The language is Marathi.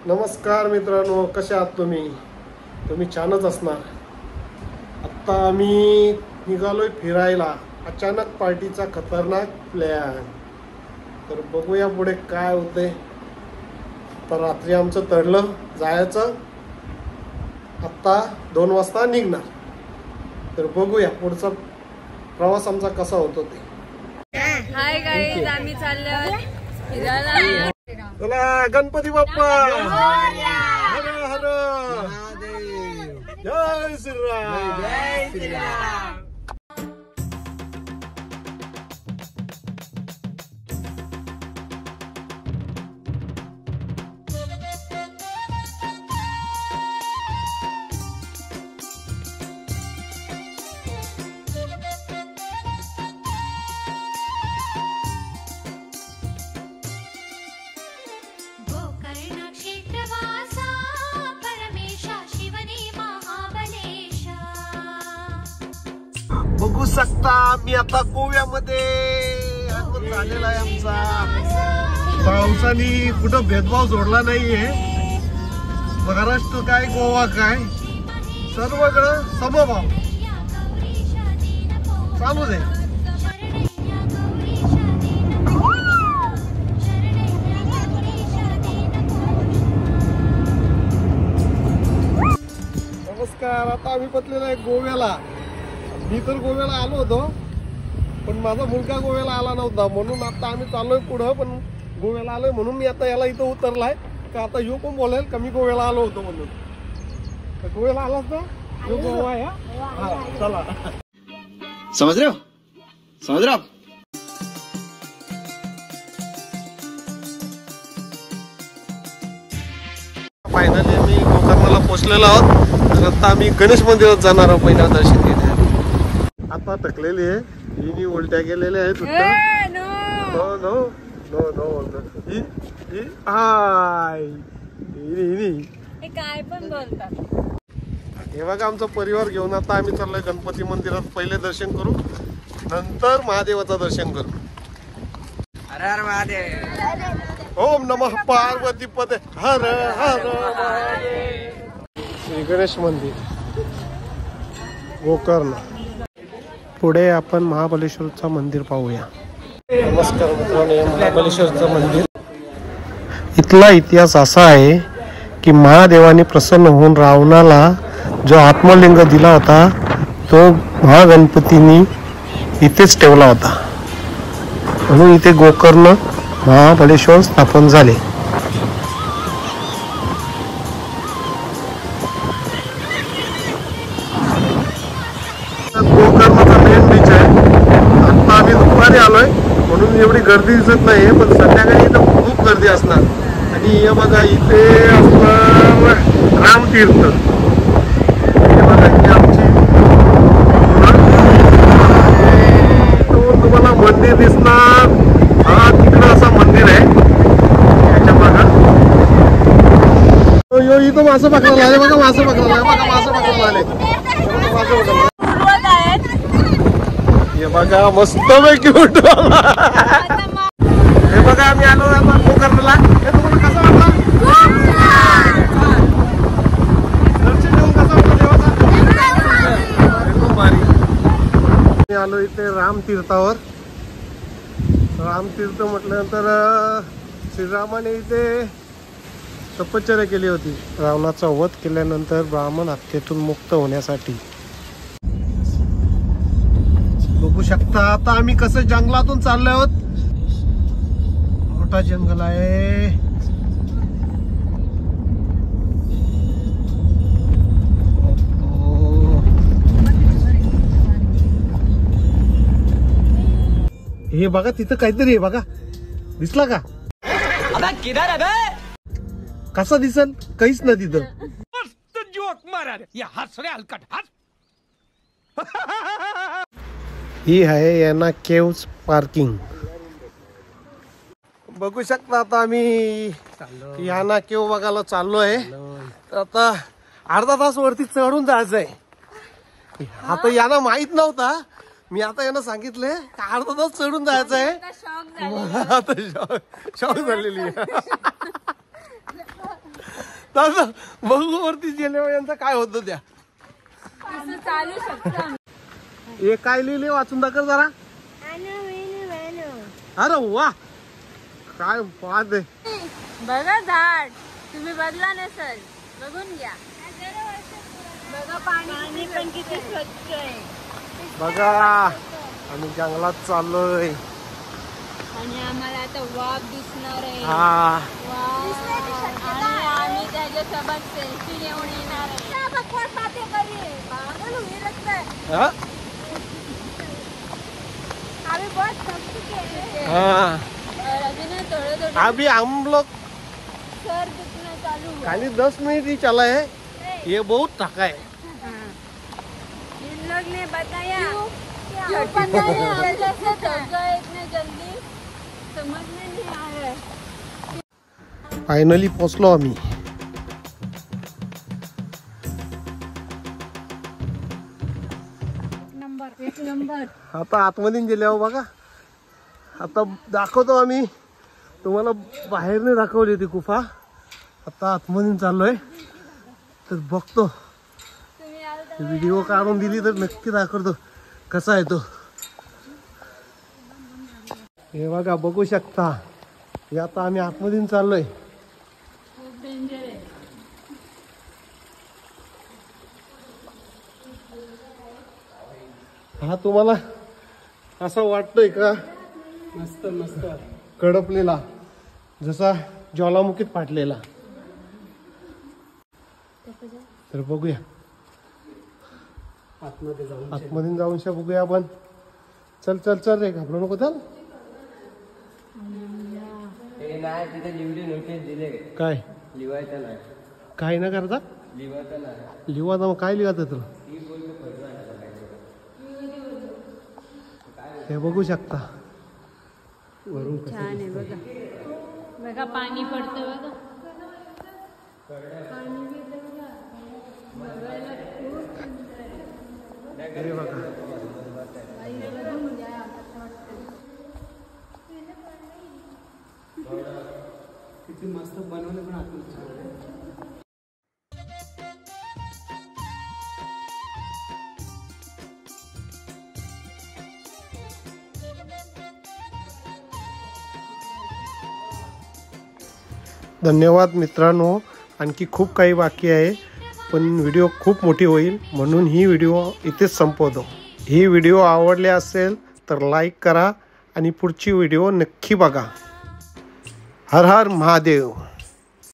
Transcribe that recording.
नमस्कार मित्रांनो, कसे आहात तुम्ही? तुम्ही छानच असणार. आत्ता आम्ही निघालोय फिरायला. अचानक पार्टीचा खतरनाक प्लॅन. तर बघूया पुढे काय होते. तर रात्री आमचं ठरलं जायचं, आत्ता 2 वाजता निघणार. तर बघूया पुढचा प्रवास आमचा कसा होतो ते. हाय गाईज, आम्ही चाललोय फिरायला. चला गणपती बाप्पा, हर हर जय श्रीराम, जय श्रीराम. बघू शकता मी आता गोव्यामध्ये झालेला आहे आमचा. पावसाने कुठं भेदभाव सोडला नाहीये. महाराष्ट्र काय गोवा काय सर्वकडं समभाव चालू आहे. नमस्कार. आता आम्ही पोचलेलो आहे गोव्याला. मी तर गोव्याला आलो होतो, पण माझा मुलगा गोव्याला आला नव्हता, म्हणून आता आम्ही चाललोय पुढं. पण गोव्याला आलोय म्हणून मी आता याला इथं उतरलाय का आता ह्यो कोण बोलेल का मी गोव्याला आलो होतो म्हणून. तर गोव्याला आलास ना, ह्यो गोवा आहे. हा चला, समझ रहे हो, समझ रहे हो. फायनली मी गोकर्णला पोहोचलेलो आहोत. तर आता आम्ही गणेश मंदिरात जाणार आहोत पहिल्या दर्शन घेण्यासाठी. आता थकलेली आहे हिनी, उलट्या गेलेल्या आहेत. नो नो नो नो काय पण बोलतात. हे बघा आमचा परिवार घेऊन आता आम्ही चाललोय गणपती मंदिरात. पहिले दर्शन करू, नंतर महादेवाचं दर्शन करू. हर हर महादेव. ओम नमः पार्वती पदे हर हर महादेव. श्री गणेश मंदिर गोकर्ण. पुढे आपण महाबळेश्वरचं मंदिर पाहूया. नमस्कार मित्रांनो, महाबळेश्वरचं मंदिर. इथला इतिहास असा आहे की महादेवाने प्रसन्न होऊन रावणाला जो आत्मलिंग दिला होता तो महागणपतींनी इथेच ठेवला होता, म्हणून इथे गोकर्ण महाबळेश्वर स्थापन झाले. गोकर्णचा मेन बीच आहे. आता आम्ही दुपारी आलोय म्हणून एवढी गर्दी दिसत नाहीये, पण संध्याकाळी इथं खूप गर्दी असणार. आणि हे बघा इथे असणार रामतीर्थ. हे बघा ही आमची तुम्हाला मंदिर दिसणार. हा तिकडं असं मंदिर आहे त्याच्या मागं. इथं मासं पकडायला आले बघा, मासं पकडायला बघा, मासं पकडायला आले. हे बघा मस्त पैकी उठवा. हे बघा आम्ही आलो आता गोकर्णला. हे तुम्हाला कसं वाटलं? दर्शन घेऊन कसं वाटलं देवाचं? खूप भारी. मी आलो इथे रामतीर्थावर. रामतीर्थ म्हटल्यानंतर श्रीरामाने इथे तपश्चर्या केली होती. रावणाचा वध केल्यानंतर ब्राह्मण हत्येतून मुक्त होण्यासाठी. बघू शकता आता आम्ही कसं जंगलातून चाललो आहोत. मोठा जंगल आहे. हे बघा तिथं काहीतरी आहे बघा. दिसला का? कसा दिसल? काहीच ना तिथं. ही आहे यांना केव्स पार्किंग. बघू शकता आता आम्ही याना केव बघायला चाललो आहे. आता अर्धा तास वरती चढून जायचंय. आता यांना माहित नव्हता, मी आता यांना सांगितले अर्धा तास चढून जायचं आहे. आता शॉक झालेली. तसं बघू वरती गेल्यावर यांचं काय होतं त्या. असं चालू शकतं. हे काय लिहिले वाचून दाखव जरा. अरे वा काय बात आहे. बघा झाड तुम्ही बदला नसेल बघून घ्या. बघा पाणी पण किती स्वच्छ आहे. बघा आम्ही जंगलात चाललोय आणि आम्हाला आता वाघ दिसणार आहे. हा आणि आम्ही त्याच्यासोबत सेल्फी घेऊन येणार आहे. हा? आम्ही बहुत मस्ती केली. हाँ और अभी ना थोड़े अभी हम लोग सर दुखना चालू हुआ. खाली 10 मिनट ही चला है. ये बहुत थका है. इन लोग ने बताया कैसे थक गए इतने जल्दी समझ में नहीं आ रहा है. फायनली पोचलो आम्ही. एक नंबर. आता आतमध्ये गेल्यावर बघा आता दाखवतो आम्ही तुम्हाला. बाहेरने दाखवली ती गुफा. आता आतमध्ये चाललोय तर बघतो. तुम्ही आलता व्हिडिओ काढून दिली तर नक्की दाखवतो कसा आहे तो. हे बघा बघू शकता. हे आता आम्ही आतमध्ये चाललोय. खूप डेंजर आहे. हा तुम्हाला असं वाटतोय का मस्त मस्त कडपलेला जसा ज्वालामुखीत फाटलेला. तर बघूया आतमध्ये जाऊन आतमध्ये जाऊन बघूया आपण. चल चल चल रे घाबरू नको चल. ते नाही तिथे लिवले नोटीस दिले काय लिवायचं नाही काय ना करता लिवायचं नाही लिवा मग काय लिहायचं तुला. हे बघू शकता वरून कसं छान आहे बघा. बघा पाणी पडतं बघा. हे बघा. किती मस्त बनवलं पण आतून छान आहे. धन्यवाद मित्रांनो. आणखी खूप काही बाकी आहे पण व्हिडिओ खूप मोठी होईल म्हणून ही व्हिडिओ इथेच संपवतो. ही व्हिडिओ आवडली असेल तर लाईक करा आणि पुढची व्हिडिओ नक्की बघा. हर हर महादेव.